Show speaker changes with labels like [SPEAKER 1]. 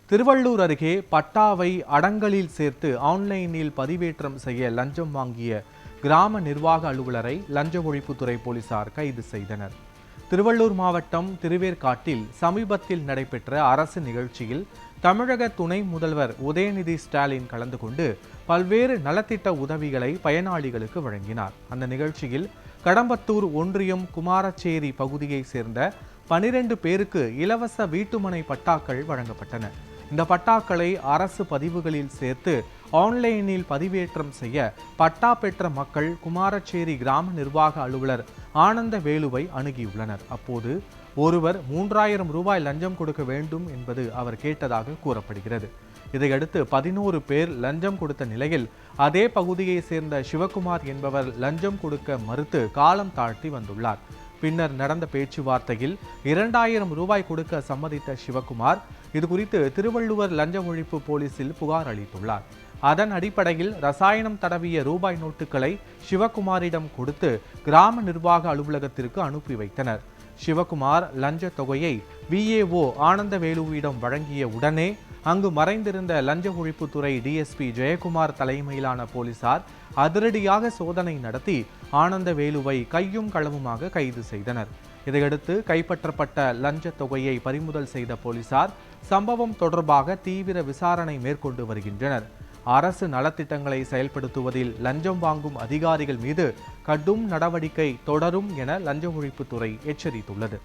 [SPEAKER 1] திருவள்ளூர் அருகே பட்டாவை அடங்கலில் சேர்த்து ஆன்லைனில் பதிவேற்றம் செய்ய லஞ்சம் வாங்கிய கிராம நிர்வாக அலுவலரை லஞ்ச ஒழிப்புத்துறை போலீசார் கைது செய்தனர். திருவள்ளூர் மாவட்டம் திருவேற்காட்டில் சமீபத்தில் நடைபெற்ற அரசு நிகழ்ச்சியில் தமிழக துணை முதல்வர் உதயநிதி ஸ்டாலின் கலந்து கொண்டு பல்வேறு நலத்திட்ட உதவிகளை பயனாளிகளுக்கு வழங்கினார். அந்த நிகழ்ச்சியில் கடம்பத்தூர் ஒன்றியம் குமாரச்சேரி பகுதியை சேர்ந்த 12 பேருக்கு இலவச வீட்டுமனை பட்டாக்கள் வழங்கப்பட்டன. இந்த பட்டாக்களை அரசு பதிவுகளில் சேர்த்து ஆன்லைனில் பதிவேற்றம் செய்ய பட்டா பெற்ற மக்கள் குமாரச்சேரி கிராம நிர்வாக அலுவலர் ஆனந்த வேலுவை அணுகியுள்ளனர். அப்போது ஒருவர் 3000 ரூபாய் லஞ்சம் கொடுக்க வேண்டும் என்பது அவர் கேட்டதாக கூறப்படுகிறது. இதையடுத்து 11 பேர் லஞ்சம் கொடுத்த நிலையில் அதே பகுதியை சேர்ந்த சிவகுமார் என்பவர் லஞ்சம் கொடுக்க மறுத்து காலம் தாழ்த்தி வந்துள்ளார். பின்னர் நடந்த பேச்சுவார்த்தையில் 2000 ரூபாய் கொடுக்க சம்மதித்த சிவகுமார் இதுகுறித்து திருவள்ளுவர் லஞ்ச ஒழிப்பு போலீசில் புகார் அளித்துள்ளார். அதன் அடிப்படையில் ரசாயனம் தடவிய ரூபாய் நோட்டுகளை சிவகுமாரிடம் கொடுத்து கிராம நிர்வாக அலுவலகத்திற்கு அனுப்பி வைத்தனர். சிவகுமார் லஞ்ச தொகையை VAO ஆனந்தவேலுவிடம் வழங்கிய உடனே அங்கு மறைந்திருந்த லஞ்ச ஒழிப்புத்துறை DSP ஜெயக்குமார் தலைமையிலான போலீசார் அதிரடியாக சோதனை நடத்தி ஆனந்தவேலுவை கையும் களவுமாக கைது செய்தனர். இதையடுத்து கைப்பற்றப்பட்ட லஞ்ச தொகையை பறிமுதல் செய்த போலீசார் சம்பவம் தொடர்பாக தீவிர விசாரணை மேற்கொண்டு வருகின்றனர். அரசு நலத்திட்டங்களை செயல்படுத்துவதில் லஞ்சம் வாங்கும் அதிகாரிகள் மீது கடும் நடவடிக்கை தொடரும் என லஞ்ச ஒழிப்புத்துறை எச்சரித்துள்ளது.